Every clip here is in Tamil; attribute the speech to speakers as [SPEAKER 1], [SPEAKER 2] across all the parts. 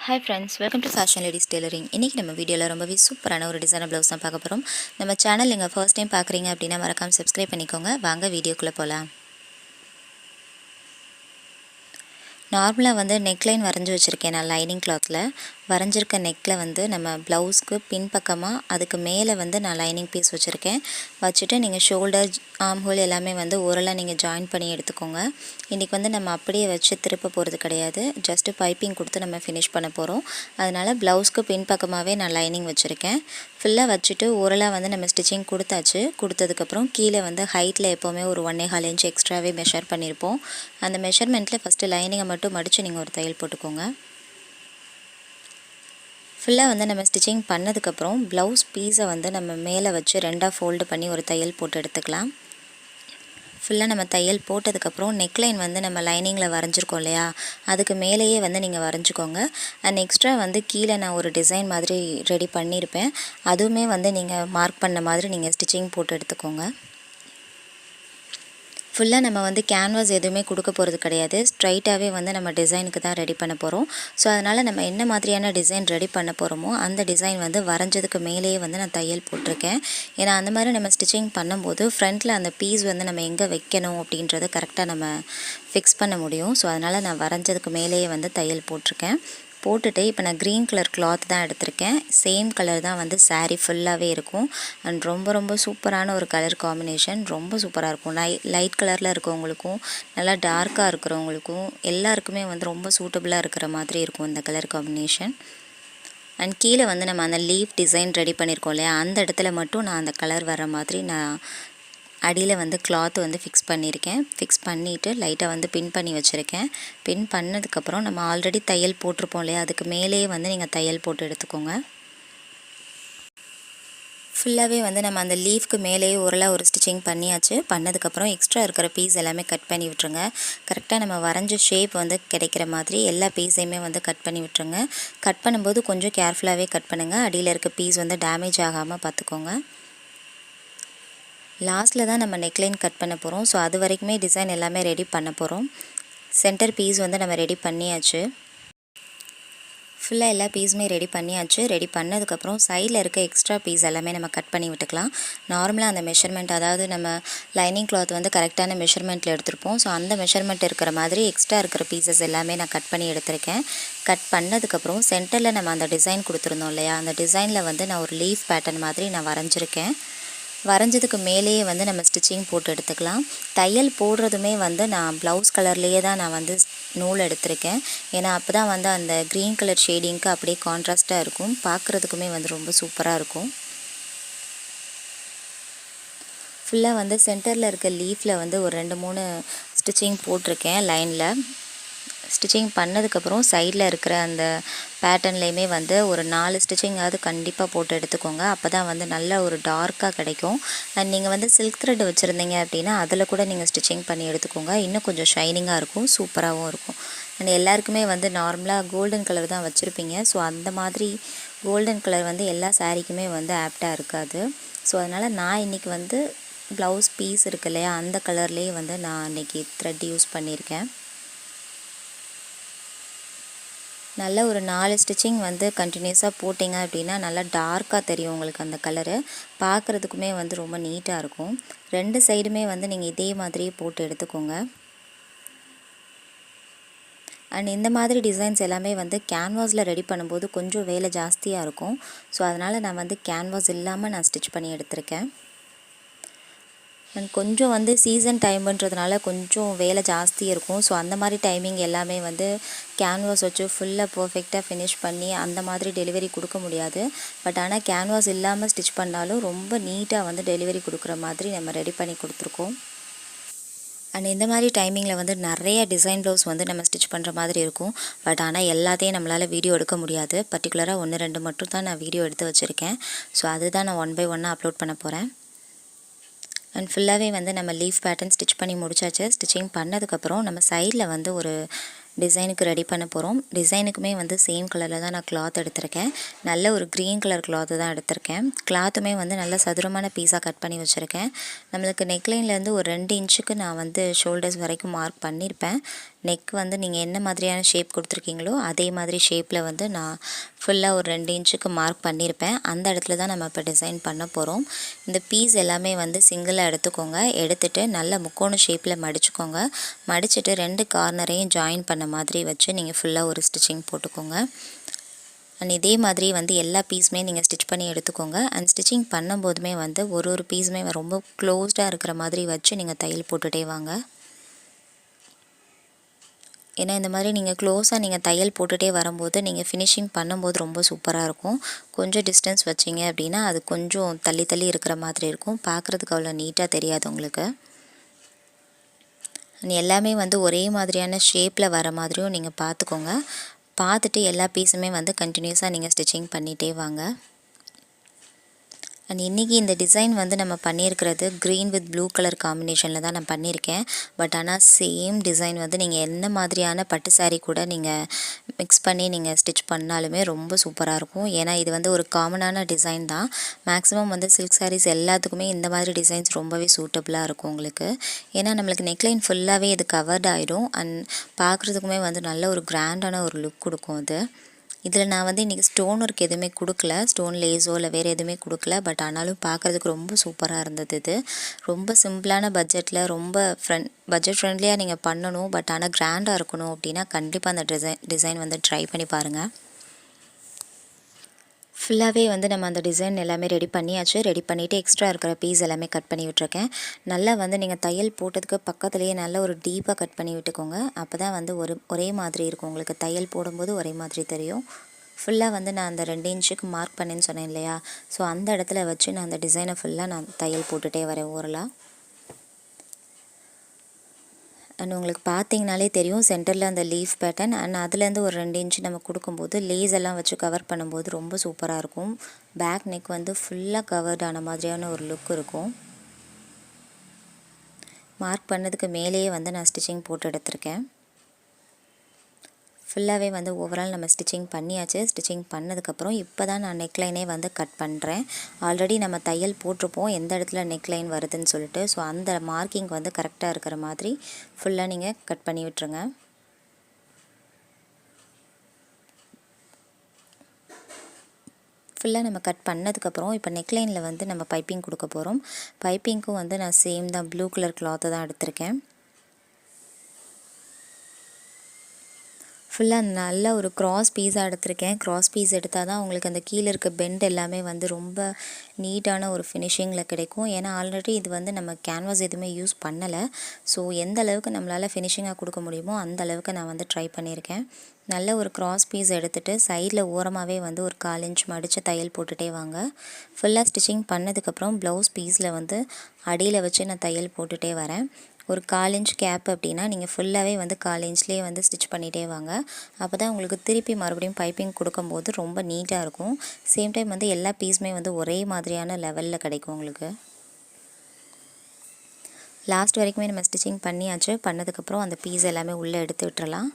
[SPEAKER 1] Hi friends, welcome to Fashion Ladies Tailoring. இன்னைக்கு நம்ம வீடியோல ரொம்பவே சூப்பரான ஒரு டிசைனர் ப்ளவுஸ் தான் பார்க்க போறோம். நம்ம சேனல் நீங்க ஃபர்ஸ்ட் டைம் பார்க்குறீங்க அப்படினா மறக்காம Subscribe பண்ணிக்கோங்க. வாங்க வீடியோக்குள்ள போலாம். நார்மலா வந்து நெக்லைன் வரைஞ்சு வச்சிருக்கேன் நான் லைனிங் கிளாத்ல. வரைஞ்சிருக்க நெக்ல வந்து நம்ம ப்ளவுஸ்க்கு பின் பக்கமா அதுக்கு மேலே வந்து நான் லைனிங் பீஸ் வச்சிருக்கேன். வச்சிட்டு நீங்க ஷோல்டர், ஆர்ம் ஹோல் எல்லாமே வந்து ஓரலா நீங்க ஜாயின் பண்ணி எடுத்துக்கோங்க. இன்னைக்கு வந்து நம்ம அப்படியே வச்சு திருப்ப போறது கிடையாது. ஜஸ்ட் பைப்பிங் கொடுத்து நம்ம ஃபினிஷ் பண்ண போறோம். அதனால ப்ளவுஸ்க்கு பின் பக்கமாவே நான் லைனிங் வச்சிருக்கேன். ஃபுல்லா வச்சிட்டு ஓரலா வந்து நம்ம ஸ்டிச்சிங் கொடுத்தாச்சு. கொடுத்ததுக்கு அப்புறம் கீழே வந்து ஹைட்ல எப்பவுமே ஒரு 1.25 இன்ச் எக்ஸ்ட்ராவே மெஷர் பண்ணிருப்போம். அந்த மெஷர்மென்ட்ல ஃபர்ஸ்ட் லைனிங்கை மட்டும் மடிச்சு நீங்க ஒரு தையல் போட்டுக்கோங்க. ஃபுல்லாக வந்து நம்ம ஸ்டிச்சிங் பண்ணதுக்கப்புறம் ப்ளவுஸ் பீஸை வந்து நம்ம மேலே வச்சு ரெண்டாக ஃபோல்டு பண்ணி ஒரு தையல் போட்டு எடுத்துக்கலாம். ஃபுல்லாக நம்ம தையல் போட்டதுக்கப்புறம் நெக்லைன் வந்து நம்ம லைனிங்கில் வரைஞ்சிருக்கோம் இல்லையா, அதுக்கு மேலேயே வந்து நீங்கள் வரைஞ்சிக்கோங்க. அண்ட் எக்ஸ்ட்ரா வந்து கீழே நான் ஒரு டிசைன் மாதிரி ரெடி பண்ணியிருப்பேன். அதுவுமே வந்து நீங்கள் மார்க் பண்ண மாதிரி நீங்கள் ஸ்டிச்சிங் போட்டு எடுத்துக்கோங்க. ஃபுல்லாக நம்ம வந்து கேன்வாஸ் எதுவுமே கொடுக்க போகிறது கிடையாது. ஸ்ட்ரைட்டாகவே வந்து நம்ம டிசைனுக்கு தான் ரெடி பண்ண போகிறோம். ஸோ அதனால் நம்ம என்ன மாதிரியான டிசைன் ரெடி பண்ண போகிறோமோ அந்த டிசைன் வந்து வரைஞ்சதுக்கு மேலேயே வந்து நான் தையல் போட்டிருக்கேன். ஏன்னா அந்த மாதிரி நம்ம ஸ்டிச்சிங் பண்ணும்போது ஃப்ரண்ட்டில் அந்த பீஸ் வந்து நம்ம எங்கே வைக்கணும் அப்படின்றத கரெக்டாக நம்ம ஃபிக்ஸ் பண்ண முடியும். ஸோ அதனால் நான் வரைஞ்சதுக்கு மேலேயே வந்து தையல் போட்டிருக்கேன். போட்டுட்டு இப்போ நான் க்ரீன் கலர் கிளாத் தான் எடுத்திருக்கேன். சேம் கலர் தான் வந்து சாரீ ஃபுல்லாகவே இருக்கும். அண்ட் ரொம்ப சூப்பரான ஒரு கலர் காம்பினேஷன், ரொம்ப சூப்பராக இருக்கும். லைட் கலரில் இருக்கவங்களுக்கும் நல்லா டார்க்காக இருக்கிறவங்களுக்கும் எல்லாருக்குமே வந்து ரொம்ப சூட்டபுளாக இருக்கிற மாதிரி இருக்கும் இந்த கலர் காம்பினேஷன். அண்ட் கீழே வந்து நம்ம அந்த லீஃப் டிசைன் ரெடி பண்ணியிருக்கோம் இல்லையா, அந்த இடத்துல மட்டும் நான் அந்த கலர் வர மாதிரி நான் அடியில் வந்து கிளாத் வந்து ஃபிக்ஸ் பண்ணியிருக்கேன். ஃபிக்ஸ் பண்ணிவிட்டு லைட்டாக வந்து பின் பண்ணி வச்சுருக்கேன். பின் பண்ணதுக்கப்புறம் நம்ம ஆல்ரெடி தையல் போட்டிருப்போம் இல்லையா, அதுக்கு மேலேயே வந்து நீங்கள் தையல் போட்டு எடுத்துக்கோங்க. ஃபுல்லாகவே வந்து நம்ம அந்த லீஃப்க்கு மேலேயே ஓரளவு ஒரு ஸ்டிச்சிங் பண்ணியாச்சு. பண்ணதுக்கப்புறம் எக்ஸ்ட்ரா இருக்கிற பீஸ் எல்லாமே கட் பண்ணி விட்டுருங்க. கரெக்டாக நம்ம வரைஞ்ச ஷேப் வந்து கிடைக்கிற மாதிரி எல்லா பீஸையுமே வந்து கட் பண்ணி விட்டுருங்க. கட் பண்ணும்போது கொஞ்சம் கேர்ஃபுல்லாகவே கட் பண்ணுங்கள். அடியில் இருக்க பீஸ் வந்து டேமேஜ் ஆகாமல் பார்த்துக்கோங்க. லாஸ்ட்டில் தான் நம்ம நெக்லைன் கட் பண்ண போகிறோம். ஸோ அது வரைக்குமே டிசைன் எல்லாமே ரெடி பண்ண போகிறோம். சென்டர் பீஸ் வந்து நம்ம ரெடி பண்ணியாச்சு. ஃபுல்லாக எல்லா பீஸுமே ரெடி பண்ணியாச்சு. ரெடி பண்ணதுக்கப்புறம் சைடில் இருக்க எக்ஸ்ட்ரா பீஸ் எல்லாமே நம்ம கட் பண்ணி விட்டுக்கலாம். நார்மலாக அந்த மெஷர்மெண்ட், அதாவது நம்ம லைனிங் கிளாத் வந்து கரெக்டான மெஷர்மெண்ட்டில் எடுத்துருப்போம். ஸோ அந்த மெஷர்மெண்ட் இருக்கிற மாதிரி எக்ஸ்ட்ரா இருக்கிற பீசஸ் எல்லாமே நான் கட் பண்ணி எடுத்திருக்கேன். கட் பண்ணதுக்கப்புறம் சென்டரில் நம்ம அந்த டிசைன் கொடுத்துருந்தோம் இல்லையா, அந்த டிசைனில் வந்து நான் ஒரு லீஃப் பேட்டர்ன் மாதிரி நான் வரைஞ்சிருக்கேன். வரைஞ்சதுக்கு மேலேயே வந்து நம்ம ஸ்டிச்சிங் போட்டு எடுத்துக்கலாம். தையல் போடுறதுமே வந்து நான் ப்ளவுஸ் கலர்லேயே தான் நான் வந்து நூல் எடுத்திருக்கேன். ஏன்னா அப்போ தான் வந்து அந்த க்ரீன் கலர் ஷேடிங்க்கு அப்படியே கான்ட்ராஸ்ட்டாக இருக்கும். பார்க்குறதுக்குமே வந்து ரொம்ப சூப்பராக இருக்கும். ஃபுல்லாக வந்து சென்டரில் இருக்க லீஃபில் வந்து ஒரு 2-3 ஸ்டிச்சிங் போட்டிருக்கேன் லைனில். ஸ்டிச்சிங் பண்ணதுக்கப்புறம் சைடில் இருக்கிற அந்த பேட்டர்ன்லேயுமே வந்து ஒரு 4 ஸ்டிச்சிங்காவது கண்டிப்பாக போட்டு எடுத்துக்கோங்க. அப்போ தான் வந்து நல்ல ஒரு டார்க்காக கிடைக்கும். அண்ட் நீங்கள் வந்து சில்க் த்ரெட் வச்சுருந்தீங்க அப்படின்னா அதில் கூட நீங்கள் ஸ்டிச்சிங் பண்ணி எடுத்துக்கோங்க. இன்னும் கொஞ்சம் ஷைனிங்காக இருக்கும், சூப்பராகவும் இருக்கும். அண்ட் எல்லாருக்குமே வந்து நார்மலாக கோல்டன் கலர் தான் வச்சுருப்பீங்க. ஸோ அந்த மாதிரி கோல்டன் கலர் வந்து எல்லா சாரீக்குமே வந்து ஆப்டாக இருக்காது. ஸோ அதனால் நான் இன்றைக்கி வந்து ப்ளவுஸ் பீஸ் இருக்கு இல்லையா, அந்த கலர்லேயே வந்து நான் இன்றைக்கி த்ரெட் யூஸ் பண்ணியிருக்கேன். நல்ல ஒரு 4 ஸ்டிச்சிங் வந்து கண்டினியூஸாக போட்டிங்க அப்படின்னா நல்லா டார்க்காக தெரியும் உங்களுக்கு அந்த கலரு. பார்க்குறதுக்குமே வந்து ரொம்ப நீட்டாக இருக்கும். 2 சைடுமே வந்து நீங்கள் இதே மாதிரியே போட்டு எடுத்துக்கோங்க. அண்ட் இந்த மாதிரி டிசைன்ஸ் எல்லாமே வந்து கேன்வாஸில் ரெடி பண்ணும்போது கொஞ்சம் வேலை ஜாஸ்தியாக இருக்கும். ஸோ அதனால் நான் வந்து கேன்வாஸ் இல்லாமல் நான் ஸ்டிச் பண்ணி எடுத்திருக்கேன். அண்ட் கொஞ்சம் வந்து சீசன் டைமுன்றதுனால கொஞ்சம் வேலை ஜாஸ்தி இருக்கும். ஸோ அந்த மாதிரி டைமிங் எல்லாமே வந்து கேன்வாஸ் வச்சு ஃபுல்லாக பர்ஃபெக்டாக ஃபினிஷ் பண்ணி அந்த மாதிரி டெலிவரி கொடுக்க முடியாது. பட் ஆனால் கேன்வாஸ் இல்லாமல் ஸ்டிச் பண்ணாலும் ரொம்ப நீட்டாக வந்து டெலிவரி கொடுக்குற மாதிரி நம்ம ரெடி பண்ணி கொடுத்துருக்கோம். அண்ட் இந்த மாதிரி டைமிங்கில் வந்து நிறைய டிசைன் ப்ளவுஸ் வந்து நம்ம ஸ்டிச் பண்ணுற மாதிரி இருக்கும். பட் ஆனால் எல்லாத்தையும் நம்மளால் வீடியோ எடுக்க முடியாது. பர்டிகுலராக 1-2 மட்டும் தான் நான் வீடியோ எடுத்து வச்சுருக்கேன். ஸோ அதுதான் நான் 1 by 1 அப்லோட் பண்ண போகிறேன். அண்ட் ஃபுல்லாகவே வந்து நம்ம லீஃப் பேட்டர்ன் ஸ்டிச் பண்ணி முடிச்சாச்சு. ஸ்டிச்சிங் பண்ணதுக்கப்புறம் நம்ம சைடில் வந்து ஒரு டிசைனுக்கு ரெடி பண்ண போகிறோம். டிசைனுக்குமே வந்து சேம் கலரில் தான் நான் கிளாத் எடுத்திருக்கேன். நல்ல ஒரு க்ரீன் கலர் கிளாத்து தான் எடுத்திருக்கேன். கிளாத்துமே வந்து நல்ல சதுரமான பீஸாக கட் பண்ணி வச்சுருக்கேன். நம்மளுக்கு நெக்லைன்லேருந்து ஒரு 2 இன்ச்சுக்கு நான் வந்து ஷோல்டர்ஸ் வரைக்கும் மார்க் பண்ணியிருப்பேன். நெக் வந்து நீங்கள் என்ன மாதிரியான ஷேப் கொடுத்துருக்கீங்களோ அதே மாதிரி ஷேப்பில் வந்து நான் ஃபுல்லாக ஒரு 2 இன்ச்சுக்கு மார்க் பண்ணியிருப்பேன். அந்த இடத்துல தான் நம்ம இப்போ டிசைன் பண்ண போகிறோம். இந்த பீஸ் எல்லாமே வந்து சிங்கிளாக எடுத்துக்கோங்க. எடுத்துகிட்டு நல்ல முக்கோண ஷேப்பில் மடிச்சுக்கோங்க. மடிச்சுட்டு 2 கார்னரையும் ஜாயின் பண்ண மாதிரி வச்சு நீங்கள் ஃபுல்லாக ஒரு ஸ்டிச்சிங் போட்டுக்கோங்க. அண்ட் இதே மாதிரி வந்து எல்லா பீஸுமே நீங்கள் ஸ்டிச் பண்ணி எடுத்துக்கோங்க. அண்ட் ஸ்டிச்சிங் பண்ணும்போதுமே வந்து ஒரு பீஸுமே ரொம்ப க்ளோஸ்டாக இருக்கிற மாதிரி வச்சு நீங்கள் தையல் போட்டுகிட்டே வாங்க. ஏன்னா இந்த மாதிரி நீங்கள் க்ளோஸாக நீங்கள் தையல் போட்டுகிட்டே வரும்போது நீங்கள் ஃபினிஷிங் பண்ணும்போது ரொம்ப சூப்பராக இருக்கும். கொஞ்சம் டிஸ்டன்ஸ் வச்சிங்க அப்படின்னா அது கொஞ்சம் தள்ளி தள்ளி இருக்கிற மாதிரி இருக்கும். பார்க்குறதுக்கு அவ்வளோ நீட்டாக தெரியாது உங்களுக்கு. எல்லாமே வந்து ஒரே மாதிரியான ஷேப்பில் வர மாதிரியும் நீங்கள் பார்த்துக்கோங்க. பார்த்துட்டு எல்லா பீஸுமே வந்து கண்டினியூஸாக நீங்கள் ஸ்டிச்சிங் பண்ணிகிட்டே வாங்க. அண்ட் இன்றைக்கி இந்த டிசைன் வந்து நம்ம பண்ணியிருக்கிறது க்ரீன் வித் ப்ளூ கலர் காம்பினேஷனில் தான் நான் பண்ணியிருக்கேன். பட் ஆனால் சேம் டிசைன் வந்து நீங்கள் என்ன மாதிரியான பட்டு சாரீ கூட நீங்கள் மிக்ஸ் பண்ணி நீங்கள் ஸ்டிச் பண்ணாலுமே ரொம்ப சூப்பராக இருக்கும். ஏன்னா இது வந்து ஒரு காமனான டிசைன் தான். மேக்ஸிமம் வந்து சில்க் சாரீஸ் எல்லாத்துக்குமே இந்த மாதிரி டிசைன்ஸ் ரொம்பவே சூட்டபுளாக இருக்கும் உங்களுக்கு. ஏன்னா நம்மளுக்கு நெக்லைன் ஃபுல்லாகவே இது கவர்ட் ஆகிடும். அண்ட் பார்க்குறதுக்குமே வந்து நல்ல ஒரு கிராண்டான ஒரு லுக் கொடுக்கும் அது. இதில் நான் வந்து இன்றைக்கி ஸ்டோன் ஒர்க் எதுவுமே கொடுக்கல, ஸ்டோன் லேஸோ இல்லை வேறு எதுவுமே கொடுக்கல. பட் ஆனாலும் பார்க்குறதுக்கு ரொம்ப சூப்பராக இருந்தது. இது ரொம்ப சிம்பிளான பட்ஜெட்டில் ரொம்ப பட்ஜெட் ஃப்ரெண்ட்லியாக நீங்கள் பண்ணணும். பட் ஆனால் கிராண்டாக இருக்கணும் அப்படின்னா கண்டிப்பாக அந்த டிசைன் வந்து ட்ரை பண்ணி பாருங்கள். ஃபுல்லாகவே வந்து நம்ம அந்த டிசைன் எல்லாமே ரெடி பண்ணியாச்சு. ரெடி பண்ணிவிட்டு எக்ஸ்ட்ரா இருக்கிற பீஸ் எல்லாமே கட் பண்ணி விட்டுருக்கேன். நல்லா வந்து நீங்கள் தையல் போட்டதுக்கு பக்கத்துலேயே நல்ல ஒரு டீப்பாக கட் பண்ணி விட்டுக்கோங்க. அப்போ தான் வந்து ஒரே மாதிரி இருக்கும் உங்களுக்கு. தையல் போடும்போது ஒரே மாதிரி தெரியும். ஃபுல்லாக வந்து நான் அந்த 2 இன்ச்சுக்கு மார்க் பண்ணேன்னு சொன்னேன் இல்லையா, ஸோ அந்த இடத்துல வச்சு நான் அந்த டிசைனை ஃபுல்லாக நான் தையல் போட்டுகிட்டே வரேன் ஓரலாக. அண்ட் உங்களுக்கு பார்த்தீங்கனாலே தெரியும் சென்டரில் அந்த லீஃப் பேட்டர்ன். அண்ட் அதுலேருந்து ஒரு 2 இன்ச்சு நம்ம கொடுக்கும்போது லேஸ் எல்லாம் வச்சு கவர் பண்ணும்போது ரொம்ப சூப்பராக இருக்கும். பேக் நெக் வந்து ஃபுல்லாக கவர்ட் ஆன மாதிரியான ஒரு லுக் இருக்கும். மார்க் பண்ணதுக்கு மேலேயே வந்து நான் ஸ்டிச்சிங் போட்டு எடுத்திருக்கேன். ஃபுல்லாகவே வந்து ஓவரால் நம்ம ஸ்டிச்சிங் பண்ணியாச்சு. ஸ்டிச்சிங் பண்ணதுக்கப்புறம் இப்போ தான் நான் நெக்லைனே வந்து கட் பண்ணுறேன். ஆல்ரெடி நம்ம தையல் போட்டிருப்போம் எந்த இடத்துல நெக்லைன் வருதுன்னு சொல்லிட்டு. ஸோ அந்த மார்க்கிங் வந்து கரெக்டாக இருக்கிற மாதிரி ஃபுல்லாக நீங்கள் கட் பண்ணி விட்டுருங்க. ஃபுல்லாக நம்ம கட் பண்ணதுக்கப்புறம் இப்போ நெக்லைனில் வந்து நம்ம பைப்பிங் கொடுக்க போகிறோம். பைப்பிங்க்கும் வந்து நான் சேம் தான் ப்ளூ கலர் கிளாத்தை தான் எடுத்திருக்கேன். ஃபுல்லாக நல்ல ஒரு க்ராஸ் பீஸாக எடுத்திருக்கேன். க்ராஸ் பீஸ் எடுத்தால் தான் உங்களுக்கு அந்த கீழே இருக்க பெண்ட் எல்லாமே வந்து ரொம்ப நீட்டான ஒரு ஃபினிஷிங்கில் கிடைக்கும். ஏன்னா ஆல்ரெடி இது வந்து நம்ம கேன்வாஸ் எதுவுமே யூஸ் பண்ணலை. ஸோ எந்த அளவுக்கு நம்மளால் ஃபினிஷிங்காக கொடுக்க முடியுமோ அந்த அளவுக்கு நான் வந்து ட்ரை பண்ணியிருக்கேன். நல்ல ஒரு க்ராஸ் பீஸ் எடுத்துகிட்டு சைடில் ஓரமாகவே வந்து ஒரு 1/4 இன்ச் மடித்து தையல் போட்டுகிட்டே வாங்க. ஃபுல்லாக ஸ்டிச்சிங் பண்ணதுக்கப்புறம் ப்ளவுஸ் பீஸில் வந்து அடியில் வச்சு நான் தையல் போட்டுகிட்டே வரேன். ஒரு 1/4 இன்ச் கேப் அப்படின்னா நீங்கள் ஃபுல்லாகவே வந்து 1/4 இன்ச்லேயே வந்து ஸ்டிச் பண்ணிகிட்டே வாங்க. அப்போ தான் உங்களுக்கு திருப்பி மறுபடியும் பைப்பிங் கொடுக்கும்போது ரொம்ப நீட்டாக இருக்கும். சேம் டைம் வந்து எல்லா பீஸுமே வந்து ஒரே மாதிரியான லெவலில் கிடைக்கும் உங்களுக்கு. லாஸ்ட் வரைக்குமே நம்ம ஸ்டிச்சிங் பண்ணியாச்சு. பண்ணதுக்கப்புறம் அந்த பீஸ் எல்லாமே உள்ளே எடுத்து விட்டுறலாம்.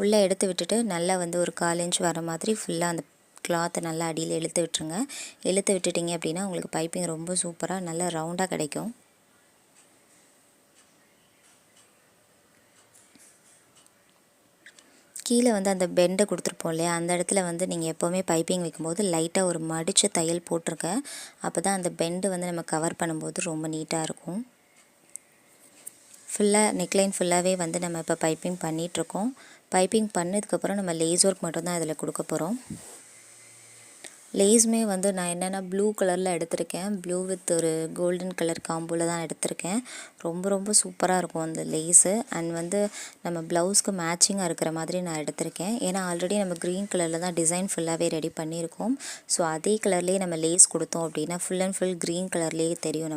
[SPEAKER 1] உள்ளே எடுத்து விட்டுட்டு நல்லா வந்து ஒரு 1/4 இன்ச் வர மாதிரி ஃபுல்லாக அந்த கிளாத்தை நல்லா அடியில் இழுத்து விட்டுருங்க. இழுத்து விட்டுட்டிங்க அப்படின்னா உங்களுக்கு பைப்பிங் ரொம்ப சூப்பராக நல்லா ரவுண்டாக கிடைக்கும். கீழே வந்து அந்த பெண்டை கொடுத்துருப்போம் இல்லையா, அந்த இடத்துல வந்து நீங்கள் எப்போவுமே பைப்பிங் வைக்கும்போது லைட்டாக ஒரு மடித்து தையல் போட்டிருங்க. அப்போ தான் அந்த பெண்டு வந்து நம்ம கவர் பண்ணும்போது ரொம்ப நீட்டாக இருக்கும். ஃபுல்லாக நெக்லைன் ஃபுல்லாகவே வந்து நம்ம இப்போ பைப்பிங் பண்ணிகிட்ருக்கோம். பைப்பிங் பண்ணதுக்கப்புறம் நம்ம லேஸ் ஒர்க் மட்டும்தான் இதில் கொடுக்க போகிறோம். லேஸுமே வந்து நான் என்னென்னா ப்ளூ கலரில் எடுத்திருக்கேன். ப்ளூ வித் ஒரு கோல்டன் கலர் காம்போவில் தான் எடுத்திருக்கேன். ரொம்ப சூப்பராக இருக்கும் அந்த லேஸு. அண்ட் வந்து நம்ம ப்ளவுஸ்க்கு மேட்சிங்காக இருக்கிற மாதிரி நான் எடுத்திருக்கேன். ஏன்னா ஆல்ரெடி நம்ம க்ரீன் கலரில் தான் டிசைன் ஃபுல்லாகவே ரெடி பண்ணியிருக்கோம். ஸோ அதே கலர்லேயே நம்ம லேஸ் கொடுத்தோம் அப்படின்னா ஃபுல் அண்ட் ஃபுல் க்ரீன் கலர்லேயே தெரியும்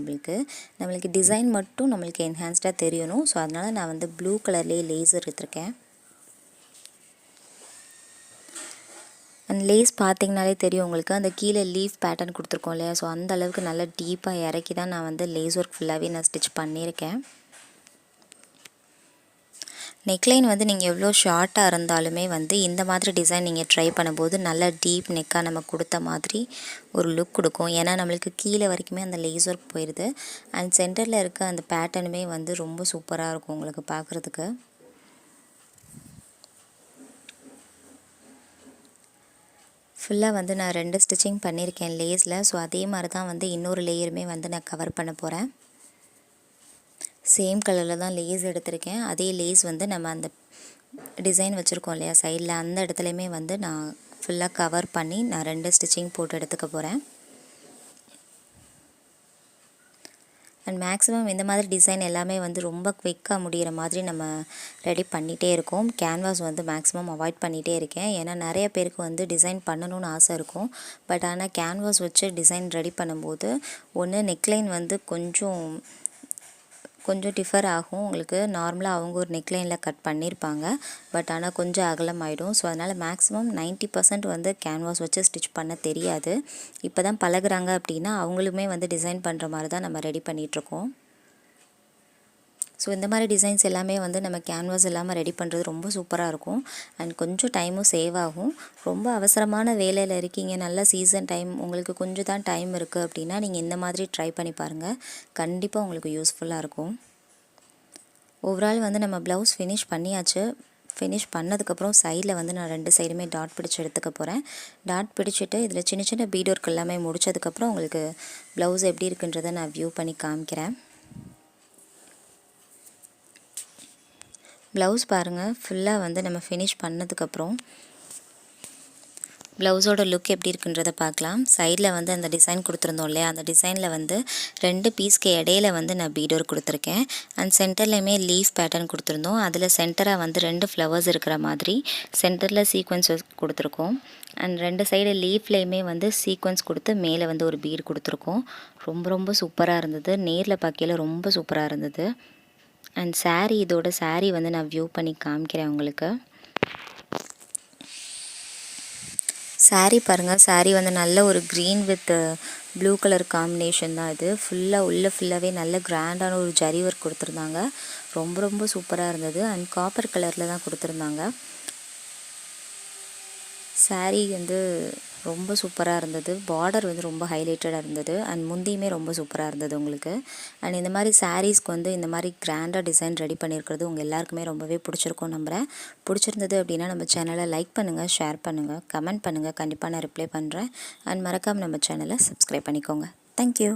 [SPEAKER 1] நம்மளுக்கு டிசைன் மட்டும் நம்மளுக்கு என்ஹான்ஸ்டாக தெரியணும். ஸோ அதனால் நான் வந்து ப்ளூ கலர்லேயே லேஸ் எடுத்திருக்கேன். அந்த லேஸ் பார்த்திங்கனாலே தெரியும் உங்களுக்கு. அந்த கீழே லீஃப் பேட்டர்ன் கொடுத்துருக்கோம் இல்லையா, ஸோ அந்த அளவுக்கு நல்லா டீப்பாக இறக்கி தான் நான் வந்து லேஸ் ஒர்க் ஃபுல்லாகவே நான் ஸ்டிச் பண்ணியிருக்கேன். நெக்லைன் வந்து நீங்கள் எவ்வளோ ஷார்ட்டாக இருந்தாலுமே வந்து இந்த மாதிரி டிசைன் நீங்கள் ட்ரை பண்ணும்போது நல்ல டீப் நெக்காக நம்ம கொடுத்த மாதிரி ஒரு லுக் கொடுக்கும். ஏன்னா நம்மளுக்கு கீழே வரைக்குமே அந்த லேஸ் ஒர்க் போயிடுது. அண்ட் சென்டரில் இருக்க அந்த பேட்டர்னுமே வந்து ரொம்ப சூப்பராக இருக்கும் உங்களுக்கு பார்க்குறதுக்கு. ஃபுல்லாக வந்து நான் 2 ஸ்டிச்சிங் பண்ணியிருக்கேன் லேஸில். ஸோ அதே மாதிரி தான் வந்து இன்னொரு லேயருமே வந்து நான் கவர் பண்ண போகிறேன். சேம் கலரில் தான் லேஸ் எடுத்திருக்கேன். அதே லேஸ் வந்து நம்ம அந்த டிசைன் வச்சுருக்கோம் இல்லையா சைடில், அந்த இடத்துலையுமே வந்து நான் ஃபுல்லாக கவர் பண்ணி நான் 2 ஸ்டிச்சிங் போட்டு எடுத்துக்க போகிறேன். அண்ட் மேக்ஸிமம் இந்த மாதிரி டிசைன் எல்லாமே வந்து ரொம்ப குவிக்காக முடிகிற மாதிரி நம்ம ரெடி பண்ணிகிட்டே இருக்கோம். கேன்வாஸ் வந்து மேக்ஸிமம் அவாய்ட் பண்ணிகிட்டே இருக்கேன். ஏன்னா நிறைய பேருக்கு வந்து டிசைன் பண்ணணும்னு ஆசை இருக்கும். பட் ஆனால் கேன்வாஸ் வச்சு டிசைன் ரெடி பண்ணும்போது ஒன்று நெக்லைன் வந்து கொஞ்சம் டிஃபர் ஆகும். உங்களுக்கு நார்மலாக அவங்க ஒரு நெக்லைனில் கட் பண்ணியிருப்பாங்க. பட் ஆனால் கொஞ்சம் அகலமாயிடும். ஸோ அதனால் மேக்ஸிமம் 90% வந்து கேன்வாஸ் வச்சு ஸ்டிச் பண்ண தெரியாது. இப்போ தான் பழகுறாங்க அப்படின்னா அவங்களுமே வந்து டிசைன் பண்ணுற மாதிரி தான் நம்ம ரெடி பண்ணிகிட்ருக்கோம். ஸோ இந்த மாதிரி டிசைன்ஸ் எல்லாமே வந்து நம்ம கேன்வாஸ் இல்லாமல் ரெடி பண்ணுறது ரொம்ப சூப்பராக இருக்கும். அண்ட் கொஞ்சம் டைமும் சேவ் ஆகும். ரொம்ப அவசரமான வேலையில் இருக்கீங்க, நல்ல சீசன் டைம், உங்களுக்கு கொஞ்சம் தான் டைம் இருக்குது அப்படின்னா நீங்கள் இந்த மாதிரி ட்ரை பண்ணி பாருங்கள். கண்டிப்பாக உங்களுக்கு யூஸ்ஃபுல்லாக இருக்கும். ஓவரால் வந்து நம்ம ப்ளவுஸ் ஃபினிஷ் பண்ணியாச்சு. ஃபினிஷ் பண்ணதுக்கப்புறம் சைடில் வந்து நான் 2 சைடுமே டாட் பிடிச்சி எடுத்துக்க போகிறேன். டாட் பிடிச்சிட்டு இதில் சின்ன சின்ன பீட் ஒர்க் எல்லாமே முடிச்சதுக்கப்புறம் உங்களுக்கு ப்ளவுஸ் எப்படி இருக்குன்றதை நான் வியூ பண்ணி காமிக்கிறேன். ப்ளவுஸ் பாருங்கள், ஃபுல்லாக வந்து நம்ம ஃபினிஷ் பண்ணதுக்கப்புறம் ப்ளவுஸோட லுக் எப்படி இருக்குன்றதை பார்க்கலாம். சைடில் வந்து அந்த டிசைன் கொடுத்துருந்தோம் இல்லையா, அந்த டிசைனில் வந்து 2 பீஸ்க்கு இடையில வந்து நான் பீட் ஒர்க் கொடுத்துருக்கேன். அண்ட் சென்டர்லேயுமே லீஃப் பேட்டர்ன் கொடுத்துருந்தோம். அதில் சென்டராக வந்து 2 ஃப்ளவர்ஸ் இருக்கிற மாதிரி சென்டரில் சீக்வன்ஸ் கொடுத்துருக்கோம். அண்ட் 2 சைடு லீஃப்லேயுமே வந்து சீக்வன்ஸ் கொடுத்து மேலே வந்து ஒரு பீட் கொடுத்துருக்கோம். ரொம்ப சூப்பராக இருந்தது. நேரில் பார்க்கையில் ரொம்ப சூப்பராக இருந்தது. அண்ட் சாரீ, இதோட சாரீ வந்து நான் வியூ பண்ணி காமிக்கிறேன் உங்களுக்கு. சாரீ பாருங்கள், சாரீ வந்து நல்ல ஒரு green with blue colour combination தான் இது. ஃபுல்லாகவே நல்ல கிராண்டான ஒரு ஜரி ஒர்க் கொடுத்துருந்தாங்க. ரொம்ப சூப்பராக இருந்தது. அண்ட் காப்பர் கலரில் தான் கொடுத்துருந்தாங்க. சாரீ வந்து ரொம்ப சூப்பராக இருந்தது. பார்டர் வந்து ரொம்ப ஹைலைட்டடாக இருந்தது. அண்ட் முந்தியுமே ரொம்ப சூப்பராக இருந்தது உங்களுக்கு. அண்ட் இந்த மாதிரி சாரீஸ்க்கு வந்து இந்த மாதிரி கிராண்டாக டிசைன் ரெடி பண்ணியிருக்கிறது உங்கள் எல்லாருக்குமே ரொம்பவே பிடிச்சிருக்கும் நம்புகிறேன். பிடிச்சிருந்தது அப்படின்னா நம்ம சேனலை லைக் பண்ணுங்கள், ஷேர் பண்ணுங்கள், கமெண்ட் பண்ணுங்கள். கண்டிப்பாக நான் ரிப்ளை பண்ணுறேன். அண்ட் மறக்காமல் நம்ம சேனலை சப்ஸ்கிரைப் பண்ணிக்கோங்க. தேங்க்யூ.